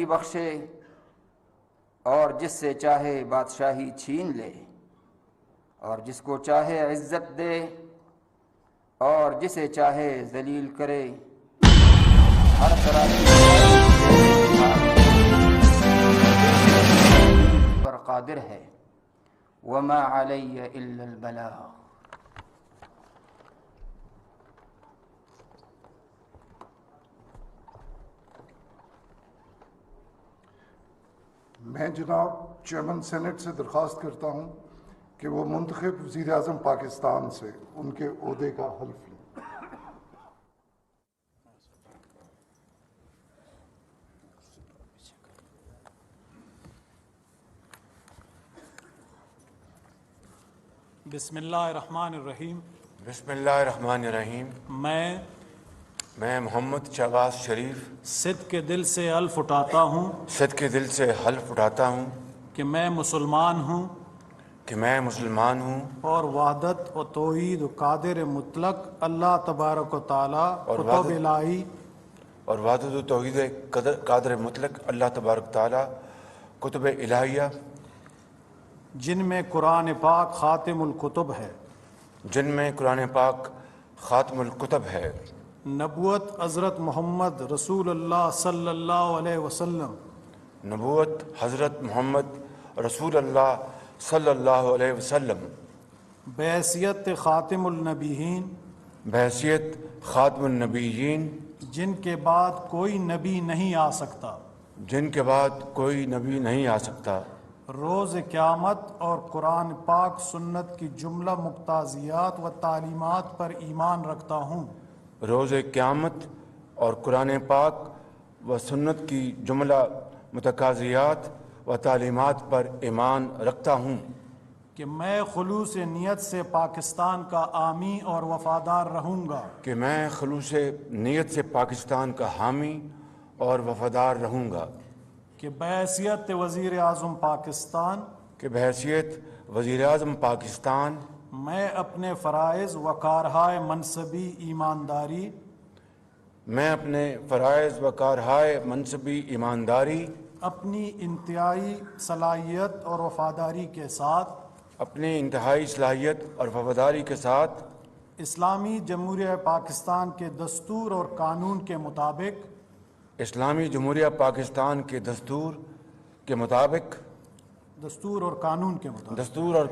بادشاہی بخشے اور جس سے چاہے بادشاہی چھین لے، اور جس کو چاہے عزت دے اور جسے چاہے ذلیل کرے، ہر طرح کی پر قادر ہے۔ وما علی الا البلاغ۔ میں جناب چیئرمین سینٹ سے درخواست کرتا ہوں کہ وہ منتخب وزیر اعظم پاکستان سے ان کے عہدے کا حلف لیں۔ بسم اللہ الرحمن الرحیم۔ بسم اللہ الرحمن الرحیم۔ میں محمد شہباز شریف صدق کے دل سے حلف اٹھاتا ہوں صدق کے دل سے حلف اٹھاتا ہوں کہ میں مسلمان ہوں اور وحدت و توحید و قادر مطلق اللہ تبارک و تعالی کتب الہی اور وحدت و توحید قادر مطلق اللہ تبارک تعالی کتب الہیہ جن میں قرآن پاک خاتم الکتب ہے، جن میں قرآن پاک خاتم الکتب ہے، نبوت حضرت محمد رسول اللہ صلی اللہ علیہ وسلم، نبوت حضرت محمد رسول اللہ صلی اللہ علیہ وسلم، بحیثیت خاتم النبیین، بحیثیت خاتم النبیین، جن کے بعد کوئی نبی نہیں آ سکتا، جن کے بعد کوئی نبی نہیں آ سکتا، روز قیامت اور قرآن پاک سنت کی جملہ مقتضیات و تعلیمات پر ایمان رکھتا ہوں، روز قیامت اور قرآن پاک و سنت کی جملہ متقاضیات و تعلیمات پر ایمان رکھتا ہوں کہ میں خلوص نیت سے پاکستان کا حامی اور وفادار رہوں گا، کہ میں خلوص نیت سے پاکستان کا حامی اور وفادار رہوں گا، کہ بحیثیت وزیر اعظم پاکستان کہ بحیثیت وزیر اعظم پاکستان میں اپنے فرائض و کارہائے منصبی ایمانداری میں اپنے فرائض و کارہائے منصبی ایمانداری اپنی انتہائی صلاحیت اور وفاداری کے ساتھ اپنی انتہائی صلاحیت اور وفاداری کے ساتھ اسلامی جمہوریہ پاکستان کے دستور اور قانون کے مطابق اسلامی جمہوریہ پاکستان کے دستور اور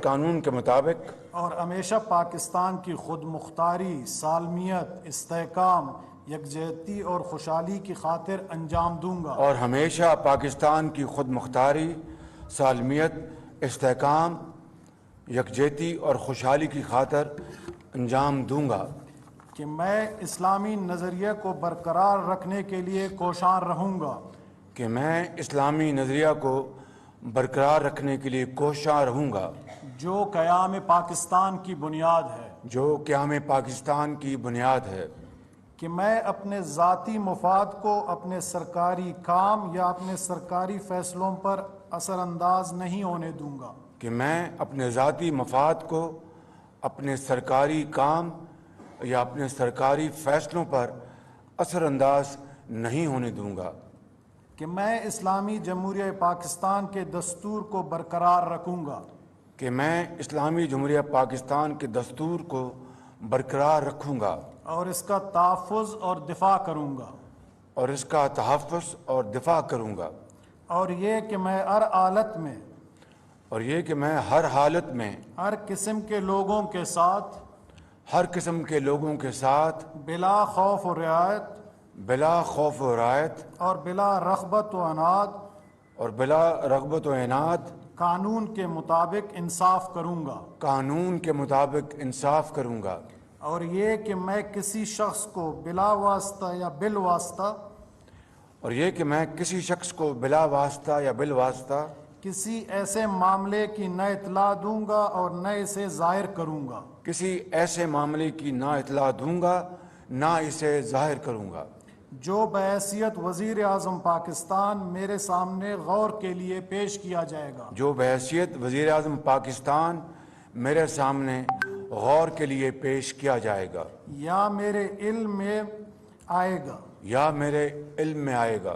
قانون کے مطابق اور ہمیشہ پاکستان کی خود مختاری، سالمیت، استحکام، یکجہتی اور خوشحالی کی خاطر انجام دوں گا، اور ہمیشہ پاکستان کی خود مختاری، سالمیت، استحکام، یکجہتی اور خوشحالی کی خاطر انجام دوں گا، کہ میں اسلامی نظریے کو برقرار رکھنے کے لیے کوشاں رہوں گا، کہ میں اسلامی نظریہ کو برقرار رکھنے کے لیے کوشاں رہوں گا، جو قیام پاکستان کی بنیاد ہے، جو قیام پاکستان کی بنیاد ہے، کہ میں اپنے ذاتی مفاد کو اپنے سرکاری کام یا اپنے سرکاری فیصلوں پر اثر انداز نہیں ہونے دوں گا، کہ میں اپنے ذاتی مفاد کو اپنے سرکاری کام یا اپنے سرکاری فیصلوں پر اثر انداز نہیں ہونے دوں گا، کہ میں اسلامی جمہوریہ پاکستان کے دستور کو برقرار رکھوں گا، کہ میں اسلامی جمہوریہ پاکستان کے دستور کو برقرار رکھوں گا اور اس کا تحفظ اور دفاع کروں گا، اور اس کا تحفظ اور دفاع کروں گا، اور یہ کہ میں ہر حالت میں اور یہ کہ میں ہر حالت میں ہر قسم کے لوگوں کے ساتھ ہر قسم کے لوگوں کے ساتھ بلا خوف و رعایت بلا خوف و رعایت اور بلا رغبت و عناد اور بلا رغبت و عناد قانون کے مطابق انصاف کروں گا، قانون کے مطابق انصاف کروں گا، اور یہ کہ میں کسی شخص کو بلا واسطہ یا بالواسطہ اور یہ کہ میں کسی شخص کو بلا واسطہ یا بالواسطہ کسی ایسے معاملے کی نہ اطلاع دوں گا اور نہ اسے ظاہر کروں گا، کسی ایسے معاملے کی نہ اطلاع دوں گا نہ اسے ظاہر کروں گا، جو بحیثیت وزیر اعظم پاکستان میرے سامنے غور کے لیے پیش کیا جائے گا، جو بحیثیت وزیر اعظم پاکستان میرے سامنے غور کے لیے پیش کیا جائے گا یا میرے علم میں آئے گا، یا میرے علم میں آئے گا،